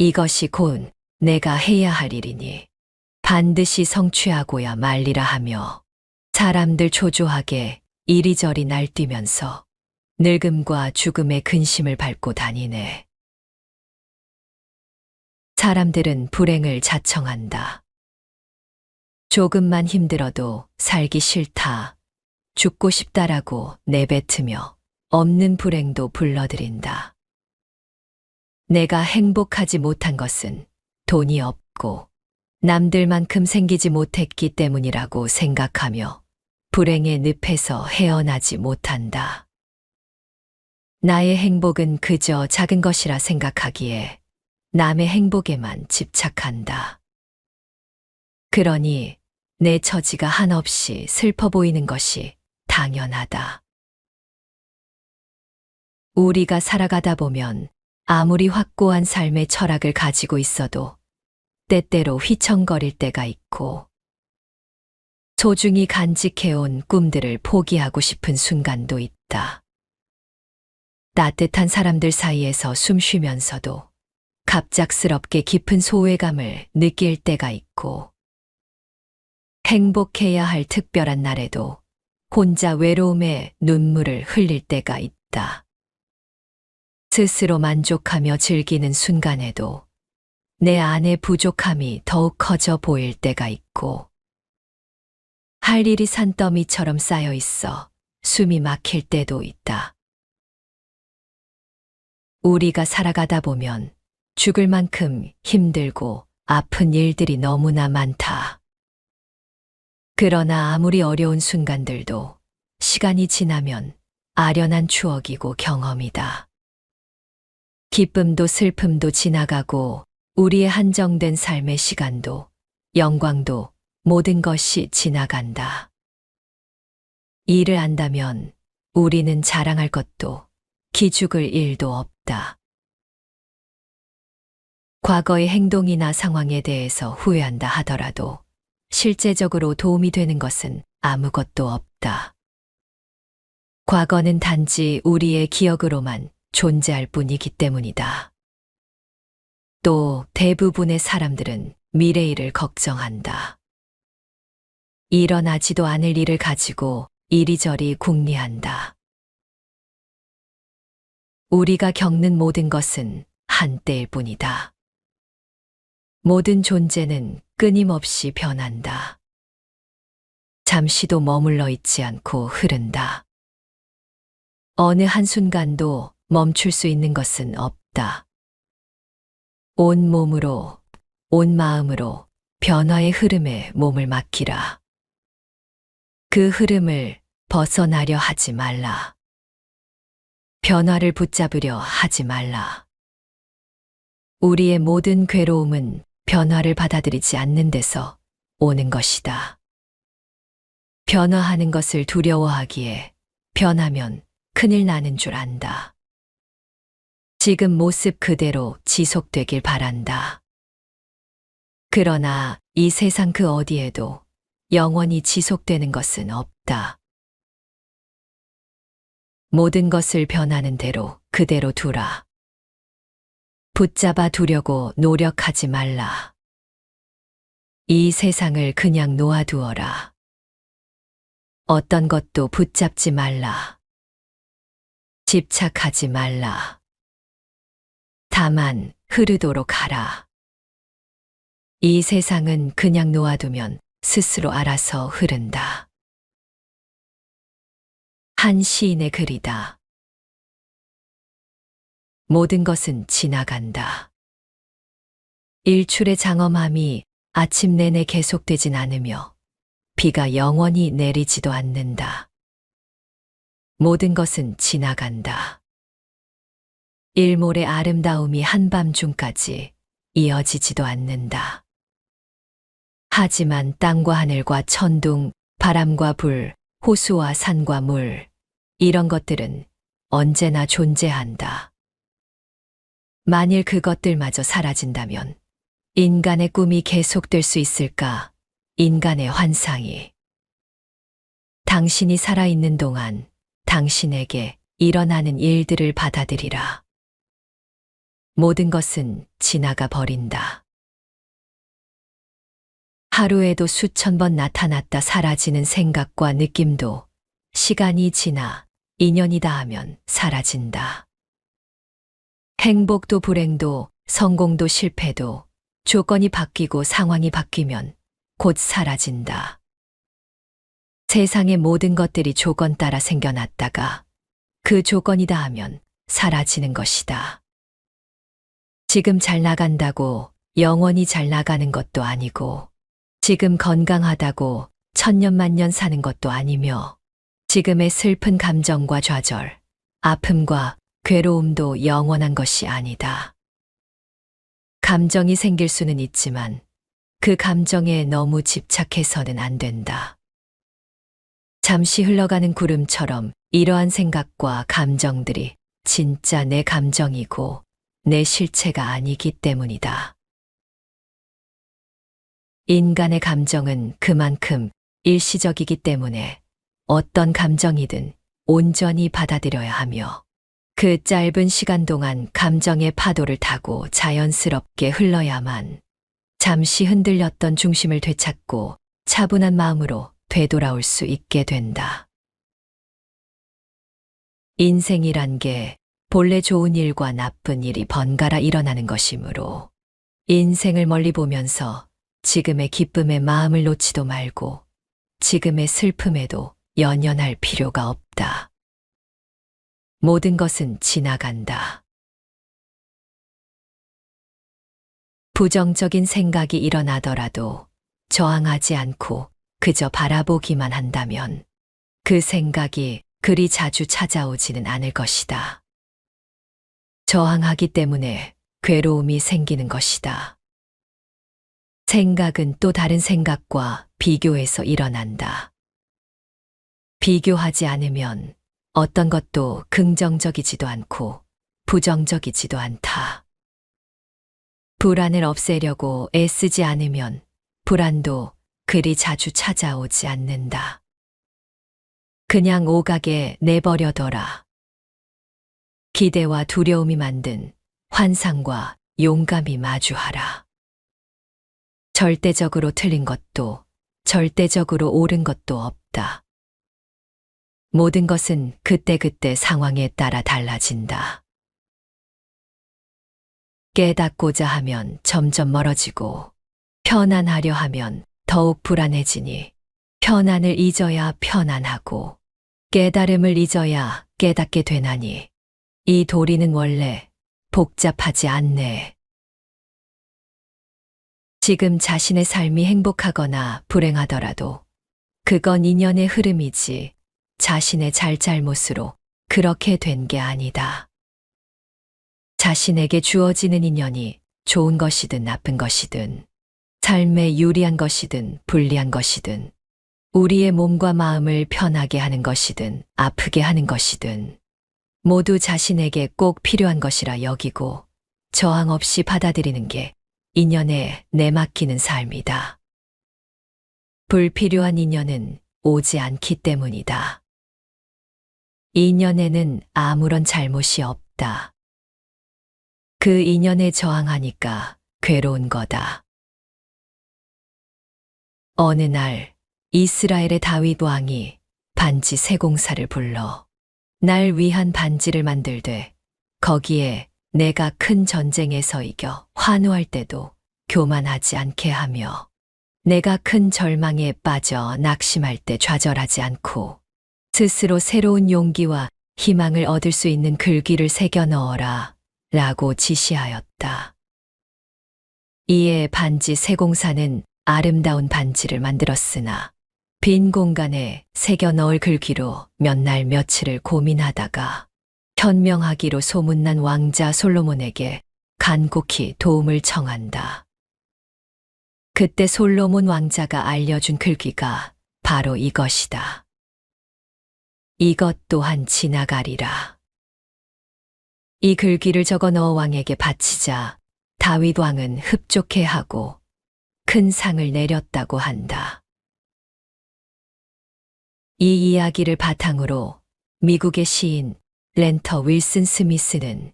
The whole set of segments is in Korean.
이것이 곧 내가 해야 할 일이니 반드시 성취하고야 말리라 하며 사람들 초조하게 이리저리 날뛰면서 늙음과 죽음의 근심을 밟고 다니네. 사람들은 불행을 자청한다. 조금만 힘들어도 살기 싫다, 죽고 싶다라고 내뱉으며 없는 불행도 불러들인다. 내가 행복하지 못한 것은 돈이 없고 남들만큼 생기지 못했기 때문이라고 생각하며 불행의 늪에서 헤어나지 못한다. 나의 행복은 그저 작은 것이라 생각하기에 남의 행복에만 집착한다. 그러니 내 처지가 한없이 슬퍼 보이는 것이 당연하다. 우리가 살아가다 보면 아무리 확고한 삶의 철학을 가지고 있어도 때때로 휘청거릴 때가 있고 소중히 간직해온 꿈들을 포기하고 싶은 순간도 있다. 따뜻한 사람들 사이에서 숨 쉬면서도 갑작스럽게 깊은 소외감을 느낄 때가 있고 행복해야 할 특별한 날에도 혼자 외로움에 눈물을 흘릴 때가 있다. 스스로 만족하며 즐기는 순간에도 내 안의 부족함이 더욱 커져 보일 때가 있고 할 일이 산더미처럼 쌓여 있어 숨이 막힐 때도 있다. 우리가 살아가다 보면 죽을 만큼 힘들고 아픈 일들이 너무나 많다. 그러나 아무리 어려운 순간들도 시간이 지나면 아련한 추억이고 경험이다. 기쁨도 슬픔도 지나가고 우리의 한정된 삶의 시간도 영광도 모든 것이 지나간다. 이를 안다면 우리는 자랑할 것도 기죽을 일도 없다. 과거의 행동이나 상황에 대해서 후회한다 하더라도 실제적으로 도움이 되는 것은 아무것도 없다. 과거는 단지 우리의 기억으로만 존재할 뿐이기 때문이다. 또 대부분의 사람들은 미래일을 걱정한다. 일어나지도 않을 일을 가지고 이리저리 궁리한다. 우리가 겪는 모든 것은 한때일 뿐이다. 모든 존재는 끊임없이 변한다. 잠시도 머물러 있지 않고 흐른다. 어느 한순간도 멈출 수 있는 것은 없다. 온 몸으로, 온 마음으로 변화의 흐름에 몸을 맡기라. 그 흐름을 벗어나려 하지 말라. 변화를 붙잡으려 하지 말라. 우리의 모든 괴로움은 변화를 받아들이지 않는 데서 오는 것이다. 변화하는 것을 두려워하기에 변하면 큰일 나는 줄 안다. 지금 모습 그대로 지속되길 바란다. 그러나 이 세상 그 어디에도 영원히 지속되는 것은 없다. 모든 것을 변하는 대로 그대로 두라. 붙잡아 두려고 노력하지 말라. 이 세상을 그냥 놓아두어라. 어떤 것도 붙잡지 말라. 집착하지 말라. 다만 흐르도록 하라. 이 세상은 그냥 놓아두면 스스로 알아서 흐른다. 한 시인의 글이다. 모든 것은 지나간다. 일출의 장엄함이 아침 내내 계속되진 않으며 비가 영원히 내리지도 않는다. 모든 것은 지나간다. 일몰의 아름다움이 한밤중까지 이어지지도 않는다. 하지만 땅과 하늘과 천둥, 바람과 불, 호수와 산과 물, 이런 것들은 언제나 존재한다. 만일 그것들마저 사라진다면 인간의 꿈이 계속될 수 있을까? 인간의 환상이. 당신이 살아있는 동안 당신에게 일어나는 일들을 받아들이라. 모든 것은 지나가 버린다. 하루에도 수천 번 나타났다 사라지는 생각과 느낌도 시간이 지나 인연이다 하면 사라진다. 행복도 불행도 성공도 실패도 조건이 바뀌고 상황이 바뀌면 곧 사라진다. 세상의 모든 것들이 조건 따라 생겨났다가 그 조건이다 하면 사라지는 것이다. 지금 잘 나간다고 영원히 잘 나가는 것도 아니고, 지금 건강하다고 천년만년 사는 것도 아니며, 지금의 슬픈 감정과 좌절, 아픔과 괴로움도 영원한 것이 아니다. 감정이 생길 수는 있지만 그 감정에 너무 집착해서는 안 된다. 잠시 흘러가는 구름처럼 이러한 생각과 감정들이 진짜 내 감정이고 내 실체가 아니기 때문이다. 인간의 감정은 그만큼 일시적이기 때문에 어떤 감정이든 온전히 받아들여야 하며, 그 짧은 시간 동안 감정의 파도를 타고 자연스럽게 흘러야만 잠시 흔들렸던 중심을 되찾고 차분한 마음으로 되돌아올 수 있게 된다. 인생이란 게 본래 좋은 일과 나쁜 일이 번갈아 일어나는 것이므로 인생을 멀리 보면서 지금의 기쁨에 마음을 놓지도 말고 지금의 슬픔에도 연연할 필요가 없다. 모든 것은 지나간다. 부정적인 생각이 일어나더라도 저항하지 않고 그저 바라보기만 한다면 그 생각이 그리 자주 찾아오지는 않을 것이다. 저항하기 때문에 괴로움이 생기는 것이다. 생각은 또 다른 생각과 비교해서 일어난다. 비교하지 않으면 어떤 것도 긍정적이지도 않고 부정적이지도 않다. 불안을 없애려고 애쓰지 않으면 불안도 그리 자주 찾아오지 않는다. 그냥 오가게 내버려둬라. 기대와 두려움이 만든 환상과 용감히 마주하라. 절대적으로 틀린 것도 절대적으로 옳은 것도 없다. 모든 것은 그때그때 상황에 따라 달라진다. 깨닫고자 하면 점점 멀어지고 편안하려 하면 더욱 불안해지니, 편안을 잊어야 편안하고 깨달음을 잊어야 깨닫게 되나니 이 도리는 원래 복잡하지 않네. 지금 자신의 삶이 행복하거나 불행하더라도 그건 인연의 흐름이지 자신의 잘잘못으로 그렇게 된 게 아니다. 자신에게 주어지는 인연이 좋은 것이든 나쁜 것이든, 삶에 유리한 것이든 불리한 것이든, 우리의 몸과 마음을 편하게 하는 것이든 아프게 하는 것이든 모두 자신에게 꼭 필요한 것이라 여기고 저항 없이 받아들이는 게 인연에 내맡기는 삶이다. 불필요한 인연은 오지 않기 때문이다. 인연에는 아무런 잘못이 없다. 그 인연에 저항하니까 괴로운 거다. 어느 날 이스라엘의 다윗 왕이 반지 세공사를 불러 날 위한 반지를 만들되 거기에 내가 큰 전쟁에서 이겨 환호할 때도 교만하지 않게 하며, 내가 큰 절망에 빠져 낙심할 때 좌절하지 않고 스스로 새로운 용기와 희망을 얻을 수 있는 글귀를 새겨 넣어라 라고 지시하였다. 이에 반지 세공사는 아름다운 반지를 만들었으나 빈 공간에 새겨 넣을 글귀로 몇 날 며칠을 고민하다가 현명하기로 소문난 왕자 솔로몬에게 간곡히 도움을 청한다. 그때 솔로몬 왕자가 알려준 글귀가 바로 이것이다. 이것 또한 지나가리라. 이 글귀를 적어 넣어 왕에게 바치자 다윗 왕은 흡족해하고 큰 상을 내렸다고 한다. 이 이야기를 바탕으로 미국의 시인 렌터 윌슨 스미스는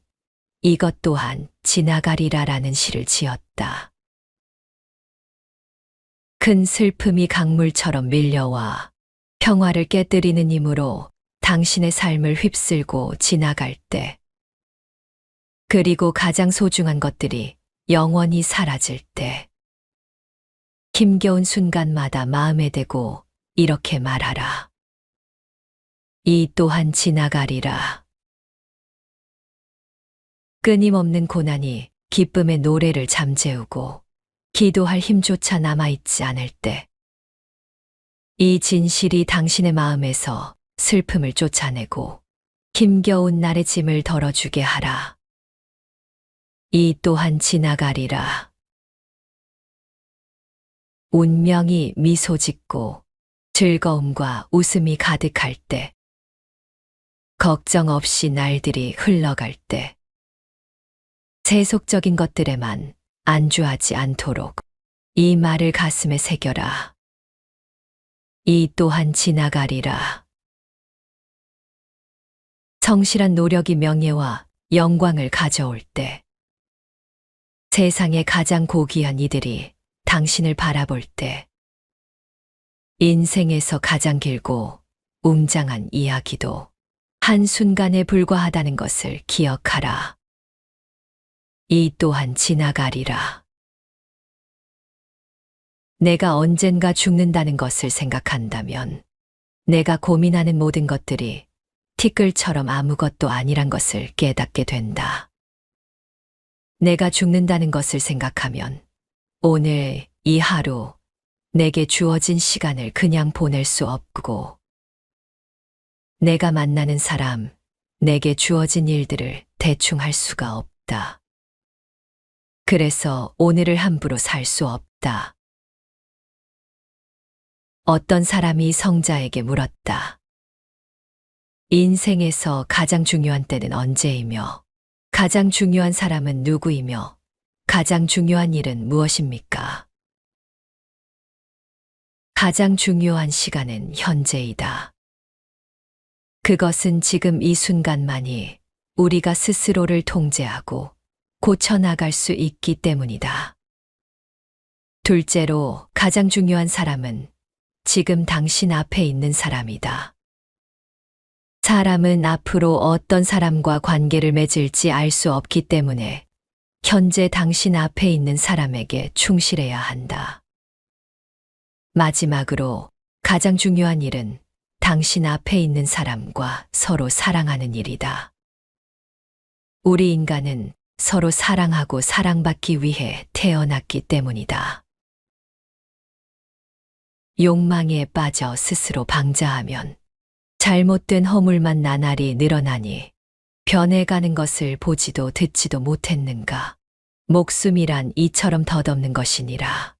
이것 또한 지나가리라라는 시를 지었다. 큰 슬픔이 강물처럼 밀려와 평화를 깨뜨리는 힘으로 당신의 삶을 휩쓸고 지나갈 때, 그리고 가장 소중한 것들이 영원히 사라질 때, 힘겨운 순간마다 마음에 대고 이렇게 말하라. 이 또한 지나가리라. 끊임없는 고난이 기쁨의 노래를 잠재우고 기도할 힘조차 남아있지 않을 때, 이 진실이 당신의 마음에서 슬픔을 쫓아내고 힘겨운 날의 짐을 덜어주게 하라. 이 또한 지나가리라. 운명이 미소 짓고 즐거움과 웃음이 가득할 때, 걱정 없이 날들이 흘러갈 때, 세속적인 것들에만 안주하지 않도록 이 말을 가슴에 새겨라. 이 또한 지나가리라. 성실한 노력이 명예와 영광을 가져올 때, 세상의 가장 고귀한 이들이 당신을 바라볼 때, 인생에서 가장 길고 웅장한 이야기도 한순간에 불과하다는 것을 기억하라. 이 또한 지나가리라. 내가 언젠가 죽는다는 것을 생각한다면 내가 고민하는 모든 것들이 티끌처럼 아무것도 아니란 것을 깨닫게 된다. 내가 죽는다는 것을 생각하면 오늘 이 하루 내게 주어진 시간을 그냥 보낼 수 없고, 내가 만나는 사람, 내게 주어진 일들을 대충 할 수가 없다. 그래서 오늘을 함부로 살 수 없다. 어떤 사람이 성자에게 물었다. 인생에서 가장 중요한 때는 언제이며, 가장 중요한 사람은 누구이며, 가장 중요한 일은 무엇입니까? 가장 중요한 시간은 현재이다. 그것은 지금 이 순간만이 우리가 스스로를 통제하고 고쳐나갈 수 있기 때문이다. 둘째로 가장 중요한 사람은 지금 당신 앞에 있는 사람이다. 사람은 앞으로 어떤 사람과 관계를 맺을지 알 수 없기 때문에 현재 당신 앞에 있는 사람에게 충실해야 한다. 마지막으로 가장 중요한 일은 당신 앞에 있는 사람과 서로 사랑하는 일이다. 우리 인간은 서로 사랑하고 사랑받기 위해 태어났기 때문이다. 욕망에 빠져 스스로 방자하면 잘못된 허물만 나날이 늘어나니 변해가는 것을 보지도 듣지도 못했는가. 목숨이란 이처럼 덧없는 것이니라.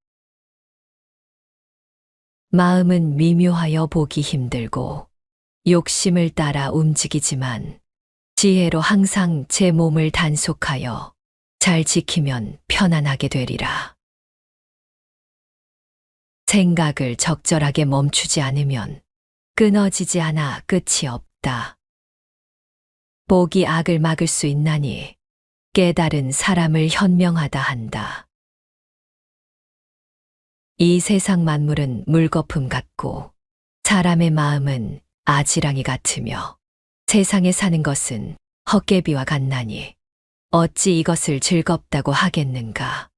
마음은 미묘하여 보기 힘들고 욕심을 따라 움직이지만 지혜로 항상 제 몸을 단속하여 잘 지키면 편안하게 되리라. 생각을 적절하게 멈추지 않으면 끊어지지 않아 끝이 없다. 복이 악을 막을 수 있나니 깨달은 사람을 현명하다 한다. 이 세상 만물은 물거품 같고 사람의 마음은 아지랑이 같으며 세상에 사는 것은 헛개비와 같나니 어찌 이것을 즐겁다고 하겠는가.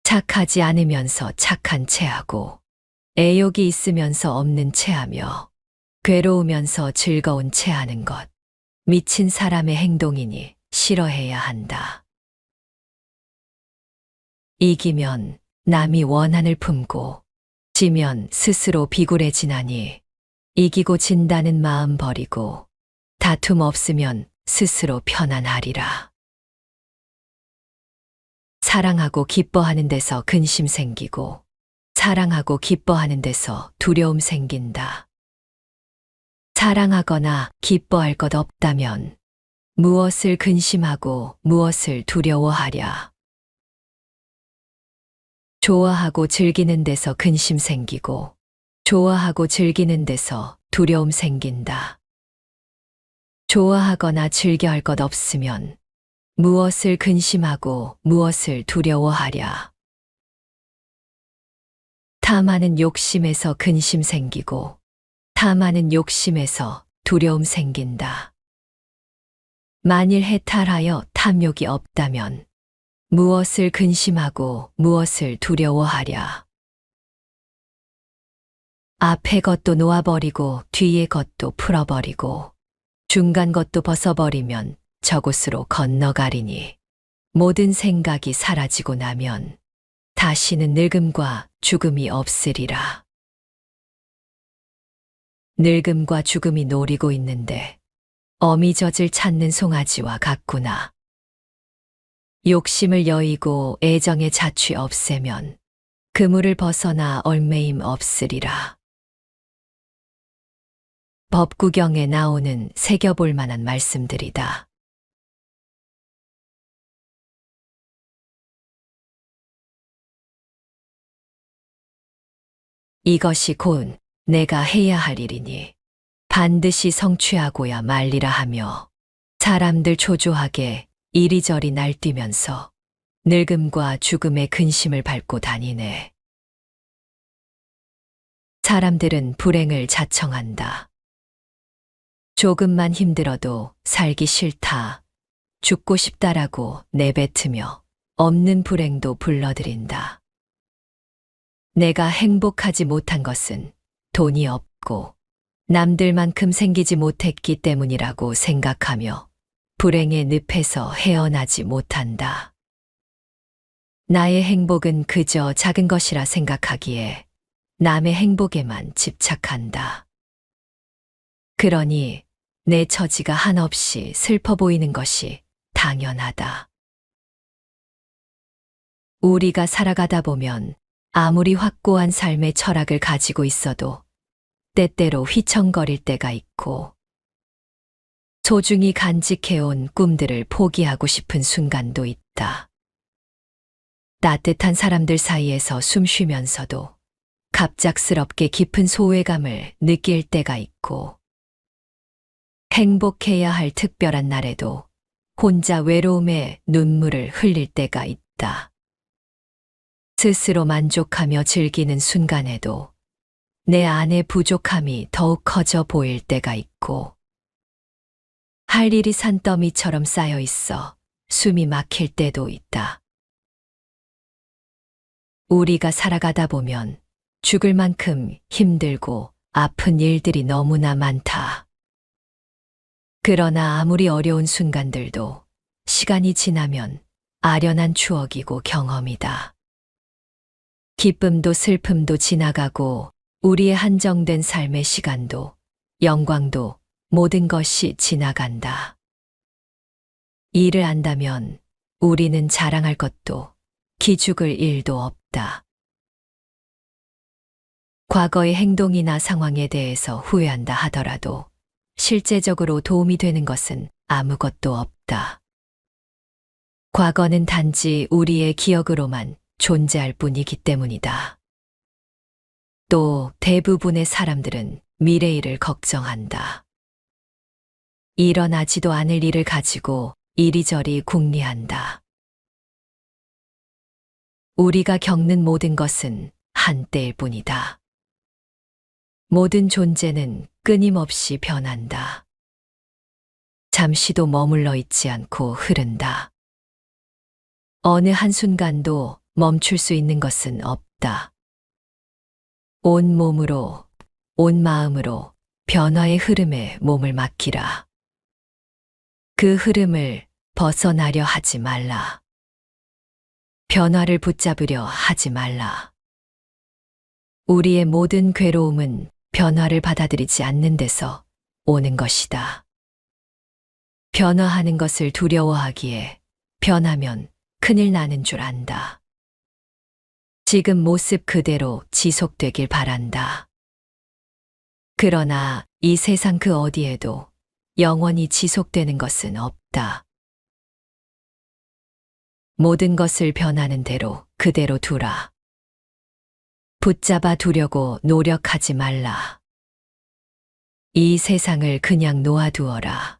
착하지 않으면서 착한 체하고 애욕이 있으면서 없는 체하며 괴로우면서 즐거운 체하는 것, 미친 사람의 행동이니 싫어해야 한다. 이기면 남이 원한을 품고 지면 스스로 비굴해지나니 이기고 진다는 마음 버리고 다툼 없으면 스스로 편안하리라. 사랑하고 기뻐하는 데서 근심 생기고 사랑하고 기뻐하는 데서 두려움 생긴다. 사랑하거나 기뻐할 것 없다면 무엇을 근심하고 무엇을 두려워하랴. 좋아하고 즐기는 데서 근심 생기고 좋아하고 즐기는 데서 두려움 생긴다. 좋아하거나 즐겨 할 것 없으면 무엇을 근심하고 무엇을 두려워하랴. 탐하는 욕심에서 근심 생기고 탐하는 욕심에서 두려움 생긴다. 만일 해탈하여 탐욕이 없다면 무엇을 근심하고 무엇을 두려워하랴. 앞의 것도 놓아버리고 뒤의 것도 풀어버리고 중간 것도 벗어버리면 저곳으로 건너가리니 모든 생각이 사라지고 나면 다시는 늙음과 죽음이 없으리라. 늙음과 죽음이 노리고 있는데 어미젖을 찾는 송아지와 같구나. 욕심을 여의고 애정의 자취 없애면 그물을 벗어나 얼매임 없으리라. 법구경에 나오는 새겨볼 만한 말씀들이다. 이것이 곧 내가 해야 할 일이니 반드시 성취하고야 말리라 하며 사람들 초조하게 이리저리 날뛰면서 늙음과 죽음의 근심을 밟고 다니네. 사람들은 불행을 자청한다. 조금만 힘들어도 살기 싫다, 죽고 싶다라고 내뱉으며 없는 불행도 불러들인다. 내가 행복하지 못한 것은 돈이 없고 남들만큼 생기지 못했기 때문이라고 생각하며 불행의 늪에서 헤어나지 못한다. 나의 행복은 그저 작은 것이라 생각하기에 남의 행복에만 집착한다. 그러니 내 처지가 한없이 슬퍼 보이는 것이 당연하다. 우리가 살아가다 보면 아무리 확고한 삶의 철학을 가지고 있어도 때때로 휘청거릴 때가 있고 소중히 간직해온 꿈들을 포기하고 싶은 순간도 있다. 따뜻한 사람들 사이에서 숨 쉬면서도 갑작스럽게 깊은 소외감을 느낄 때가 있고 행복해야 할 특별한 날에도 혼자 외로움에 눈물을 흘릴 때가 있다. 스스로 만족하며 즐기는 순간에도 내 안의 부족함이 더욱 커져 보일 때가 있고 할 일이 산더미처럼 쌓여 있어 숨이 막힐 때도 있다. 우리가 살아가다 보면 죽을 만큼 힘들고 아픈 일들이 너무나 많다. 그러나 아무리 어려운 순간들도 시간이 지나면 아련한 추억이고 경험이다. 기쁨도 슬픔도 지나가고 우리의 한정된 삶의 시간도 영광도 모든 것이 지나간다. 이를 안다면 우리는 자랑할 것도 기죽을 일도 없다. 과거의 행동이나 상황에 대해서 후회한다 하더라도 실제적으로 도움이 되는 것은 아무것도 없다. 과거는 단지 우리의 기억으로만 존재할 뿐이기 때문이다. 또 대부분의 사람들은 미래일을 걱정한다. 일어나지도 않을 일을 가지고 이리저리 궁리한다. 우리가 겪는 모든 것은 한때일 뿐이다. 모든 존재는 끊임없이 변한다. 잠시도 머물러 있지 않고 흐른다. 어느 한순간도 멈출 수 있는 것은 없다. 온 몸으로, 온 마음으로 변화의 흐름에 몸을 맡기라. 그 흐름을 벗어나려 하지 말라. 변화를 붙잡으려 하지 말라. 우리의 모든 괴로움은 변화를 받아들이지 않는 데서 오는 것이다. 변화하는 것을 두려워하기에 변하면 큰일 나는 줄 안다. 지금 모습 그대로 지속되길 바란다. 그러나 이 세상 그 어디에도 영원히 지속되는 것은 없다. 모든 것을 변하는 대로 그대로 두라. 붙잡아 두려고 노력하지 말라. 이 세상을 그냥 놓아두어라.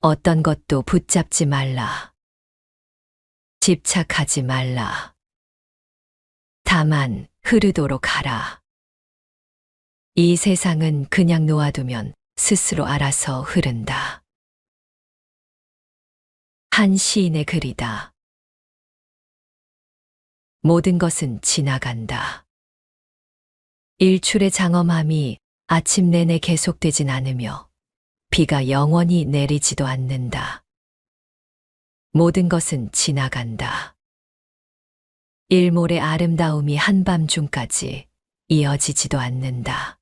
어떤 것도 붙잡지 말라. 집착하지 말라. 다만 흐르도록 하라. 이 세상은 그냥 놓아두면 스스로 알아서 흐른다. 한 시인의 글이다. 모든 것은 지나간다. 일출의 장엄함이 아침 내내 계속되진 않으며 비가 영원히 내리지도 않는다. 모든 것은 지나간다. 일몰의 아름다움이 한밤중까지 이어지지도 않는다.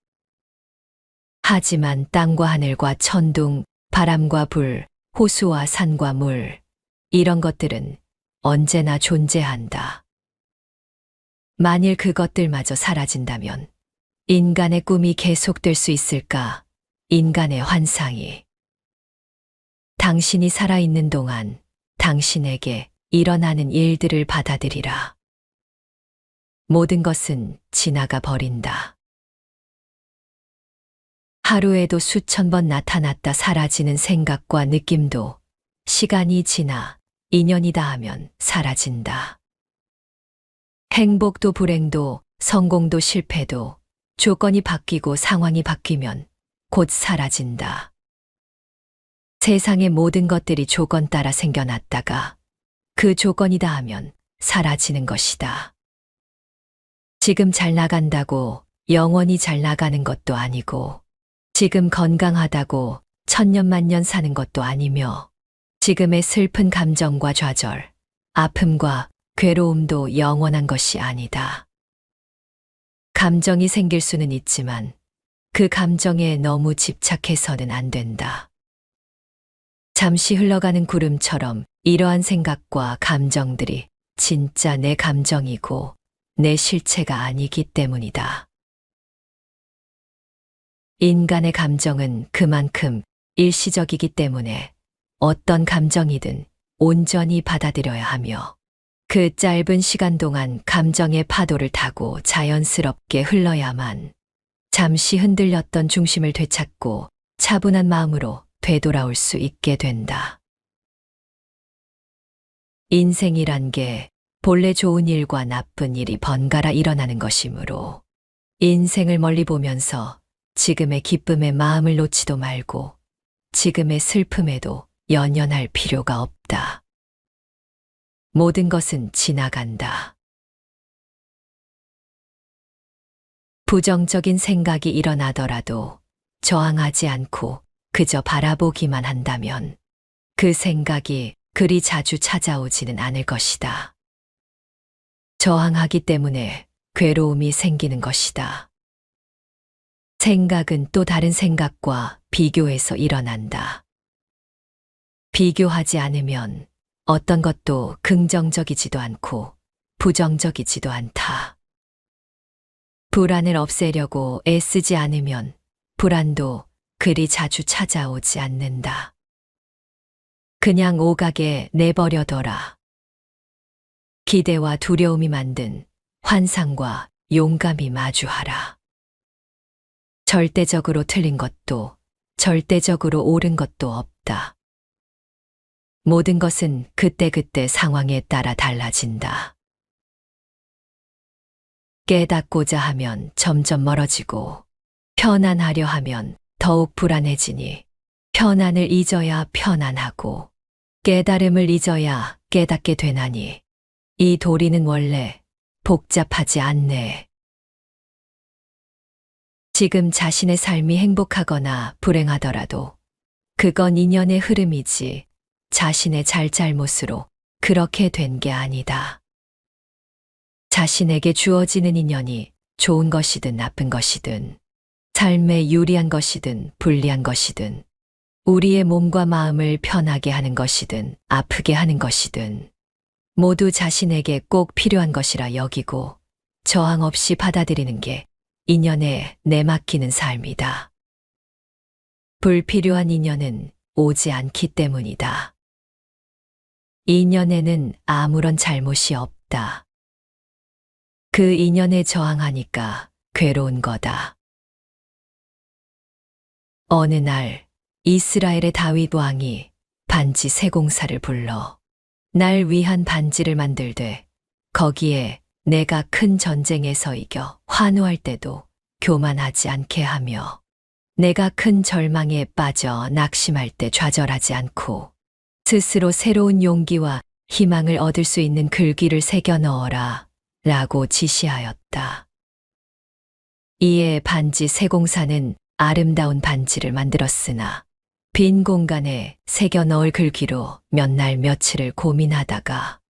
하지만 땅과 하늘과 천둥, 바람과 불, 호수와 산과 물, 이런 것들은 언제나 존재한다. 만일 그것들마저 사라진다면 인간의 꿈이 계속될 수 있을까? 인간의 환상이. 당신이 살아있는 동안 당신에게 일어나는 일들을 받아들이라. 모든 것은 지나가 버린다. 하루에도 수천 번 나타났다 사라지는 생각과 느낌도 시간이 지나 인연이다 하면 사라진다. 행복도 불행도 성공도 실패도 조건이 바뀌고 상황이 바뀌면 곧 사라진다. 세상의 모든 것들이 조건 따라 생겨났다가 그 조건이다 하면 사라지는 것이다. 지금 잘 나간다고 영원히 잘 나가는 것도 아니고, 지금 건강하다고 천년만년 사는 것도 아니며, 지금의 슬픈 감정과 좌절, 아픔과 괴로움도 영원한 것이 아니다. 감정이 생길 수는 있지만 그 감정에 너무 집착해서는 안 된다. 잠시 흘러가는 구름처럼 이러한 생각과 감정들이 진짜 내 감정이고 내 실체가 아니기 때문이다. 인간의 감정은 그만큼 일시적이기 때문에 어떤 감정이든 온전히 받아들여야 하며, 그 짧은 시간 동안 감정의 파도를 타고 자연스럽게 흘러야만 잠시 흔들렸던 중심을 되찾고 차분한 마음으로 되돌아올 수 있게 된다. 인생이란 게 본래 좋은 일과 나쁜 일이 번갈아 일어나는 것이므로 인생을 멀리 보면서 지금의 기쁨에 마음을 놓지도 말고 지금의 슬픔에도 연연할 필요가 없다. 모든 것은 지나간다. 부정적인 생각이 일어나더라도 저항하지 않고 그저 바라보기만 한다면 그 생각이 그리 자주 찾아오지는 않을 것이다. 저항하기 때문에 괴로움이 생기는 것이다. 생각은 또 다른 생각과 비교해서 일어난다. 비교하지 않으면 어떤 것도 긍정적이지도 않고 부정적이지도 않다. 불안을 없애려고 애쓰지 않으면 불안도 그리 자주 찾아오지 않는다. 그냥 오가게 내버려둬라. 기대와 두려움이 만든 환상과 용감히 마주하라. 절대적으로 틀린 것도 절대적으로 옳은 것도 없다. 모든 것은 그때그때 상황에 따라 달라진다. 깨닫고자 하면 점점 멀어지고 편안하려 하면 더욱 불안해지니, 편안을 잊어야 편안하고 깨달음을 잊어야 깨닫게 되나니 이 도리는 원래 복잡하지 않네. 지금 자신의 삶이 행복하거나 불행하더라도 그건 인연의 흐름이지 자신의 잘잘못으로 그렇게 된 게 아니다. 자신에게 주어지는 인연이 좋은 것이든 나쁜 것이든, 삶에 유리한 것이든 불리한 것이든, 우리의 몸과 마음을 편하게 하는 것이든 아프게 하는 것이든 모두 자신에게 꼭 필요한 것이라 여기고 저항 없이 받아들이는 게 인연에 내맡기는 삶이다. 불필요한 인연은 오지 않기 때문이다. 인연에는 아무런 잘못이 없다. 그 인연에 저항하니까 괴로운 거다. 어느 날 이스라엘의 다윗 왕이 반지 세공사를 불러 날 위한 반지를 만들되 거기에 내가 큰 전쟁에서 이겨 환호할 때도 교만하지 않게 하며 내가 큰 절망에 빠져 낙심할 때 좌절하지 않고 스스로 새로운 용기와 희망을 얻을 수 있는 글귀를 새겨 넣어라 라고 지시하였다. 이에 반지 세공사는 아름다운 반지를 만들었으나 빈 공간에 새겨 넣을 글귀로 몇 날 며칠을 고민하다가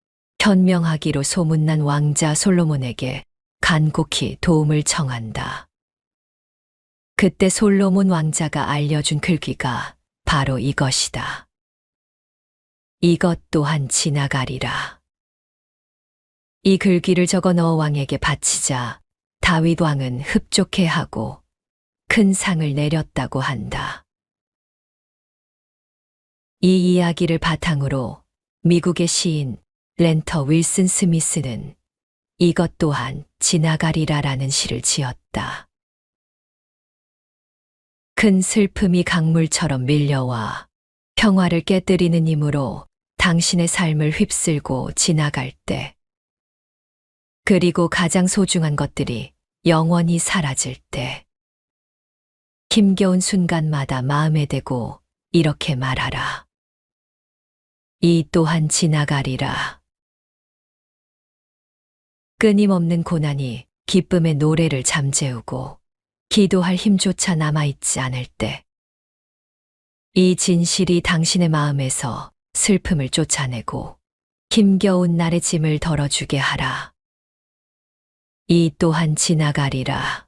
현명하기로 소문난 왕자 솔로몬에게 간곡히 도움을 청한다. 그때 솔로몬 왕자가 알려준 글귀가 바로 이것이다. 이것 또한 지나가리라. 이 글귀를 적어 넣어 왕에게 바치자 다윗 왕은 흡족해하고 큰 상을 내렸다고 한다. 이 이야기를 바탕으로 미국의 시인 렌터 윌슨 스미스는 이것 또한 지나가리라라는 시를 지었다. 큰 슬픔이 강물처럼 밀려와 평화를 깨뜨리는 힘으로 당신의 삶을 휩쓸고 지나갈 때, 그리고 가장 소중한 것들이 영원히 사라질 때, 힘겨운 순간마다 마음에 대고 이렇게 말하라. 이 또한 지나가리라. 끊임없는 고난이 기쁨의 노래를 잠재우고 기도할 힘조차 남아있지 않을 때, 이 진실이 당신의 마음에서 슬픔을 쫓아내고 힘겨운 날의 짐을 덜어주게 하라. 이 또한 지나가리라.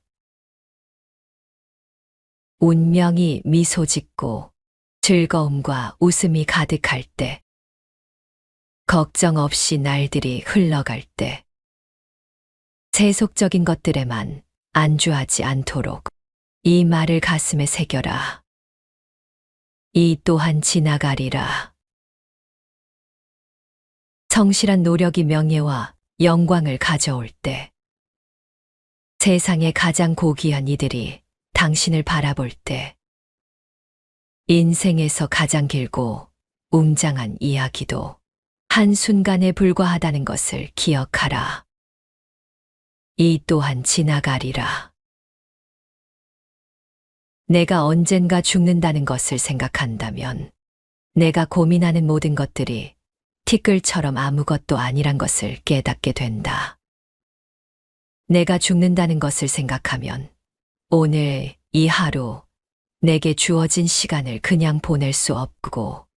운명이 미소 짓고 즐거움과 웃음이 가득할 때, 걱정 없이 날들이 흘러갈 때, 세속적인 것들에만 안주하지 않도록 이 말을 가슴에 새겨라. 이 또한 지나가리라. 성실한 노력이 명예와 영광을 가져올 때, 세상의 가장 고귀한 이들이 당신을 바라볼 때, 인생에서 가장 길고 웅장한 이야기도 한순간에 불과하다는 것을 기억하라. 이 또한 지나가리라. 내가 언젠가 죽는다는 것을 생각한다면 내가 고민하는 모든 것들이 티끌처럼 아무것도 아니란 것을 깨닫게 된다. 내가 죽는다는 것을 생각하면 오늘 이 하루 내게 주어진 시간을 그냥 보낼 수 없고,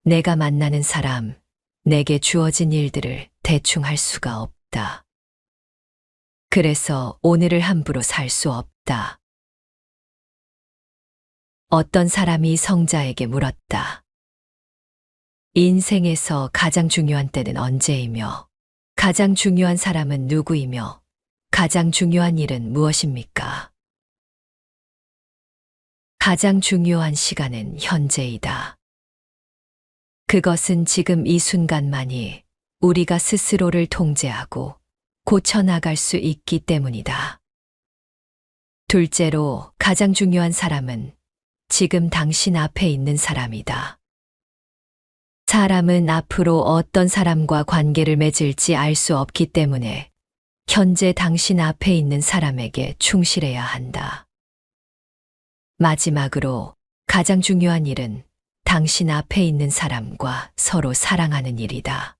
내가 만나는 사람, 내게 주어진 일들을 대충 할 수가 없다. 그래서 오늘을 함부로 살 수 없다. 어떤 사람이 성자에게 물었다. 인생에서 가장 중요한 때는 언제이며, 가장 중요한 사람은 누구이며, 가장 중요한 일은 무엇입니까? 가장 중요한 시간은 현재이다. 그것은 지금 이 순간만이 우리가 스스로를 통제하고 고쳐나갈 수 있기 때문이다. 둘째로 가장 중요한 사람은 지금 당신 앞에 있는 사람이다. 사람은 앞으로 어떤 사람과 관계를 맺을지 알 수 없기 때문에 현재 당신 앞에 있는 사람에게 충실해야 한다. 마지막으로 가장 중요한 일은 당신 앞에 있는 사람과 서로 사랑하는 일이다.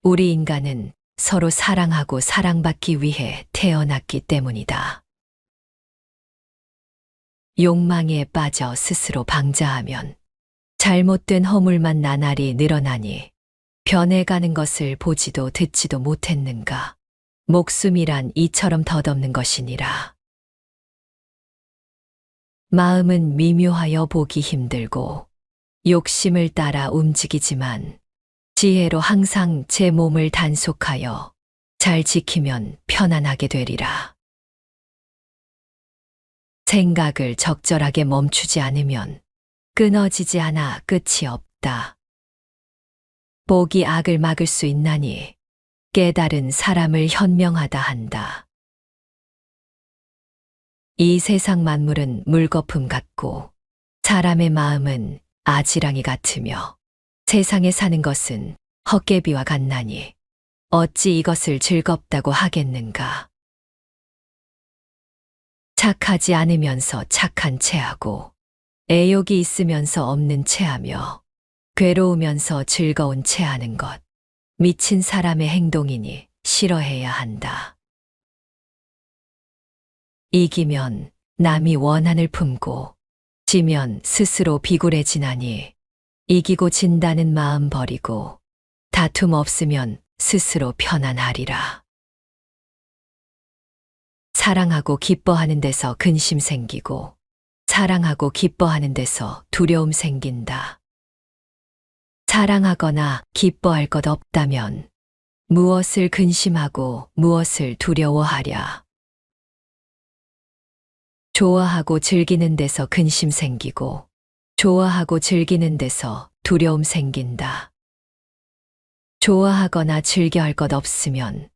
우리 인간은 서로 사랑하고 사랑받기 위해 태어났기 때문이다. 욕망에 빠져 스스로 방자하면 잘못된 허물만 나날이 늘어나니 변해가는 것을 보지도 듣지도 못했는가. 목숨이란 이처럼 덧없는 것이니라. 마음은 미묘하여 보기 힘들고 욕심을 따라 움직이지만 지혜로 항상 제 몸을 단속하여 잘 지키면 편안하게 되리라. 생각을 적절하게 멈추지 않으면 끊어지지 않아 끝이 없다. 복이 악을 막을 수 있나니 깨달은 사람을 현명하다 한다. 이 세상 만물은 물거품 같고 사람의 마음은 아지랑이 같으며 세상에 사는 것은 헛개비와 같나니 어찌 이것을 즐겁다고 하겠는가. 착하지 않으면서 착한 체하고 애욕이 있으면서 없는 체하며 괴로우면서 즐거운 체하는 것. 미친 사람의 행동이니 싫어해야 한다. 이기면 남이 원한을 품고 지면 스스로 비굴해지나니 이기고 진다는 마음 버리고 다툼 없으면 스스로 편안하리라. 사랑하고 기뻐하는 데서 근심 생기고 사랑하고 기뻐하는 데서 두려움 생긴다. 사랑하거나 기뻐할 것 없다면 무엇을 근심하고 무엇을 두려워하랴. 좋아하고 즐기는 데서 근심 생기고 좋아하고 즐기는 데서 두려움 생긴다. 좋아하거나 즐겨할 것 없으면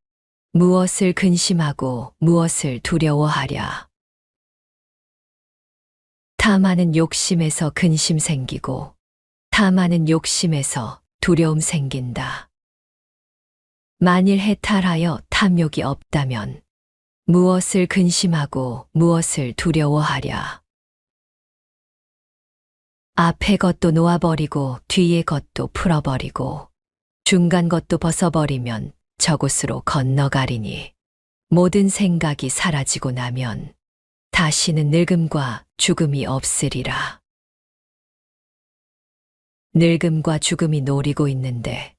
무엇을 근심하고 무엇을 두려워하랴. 탐하는 욕심에서 근심 생기고 탐하는 욕심에서 두려움 생긴다. 만일 해탈하여 탐욕이 없다면 무엇을 근심하고 무엇을 두려워하랴. 앞의 것도 놓아버리고 뒤의 것도 풀어버리고 중간 것도 벗어버리면 저곳으로 건너가리니 모든 생각이 사라지고 나면 다시는 늙음과 죽음이 없으리라. 늙음과 죽음이 노리고 있는데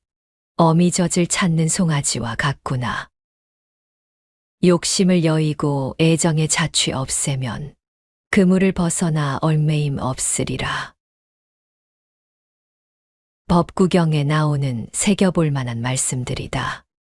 어미젖을 찾는 송아지와 같구나. 욕심을 여의고 애정의 자취 없애면 그물을 벗어나 얼매임 없으리라. 법구경에 나오는 새겨볼 만한 말씀들이다.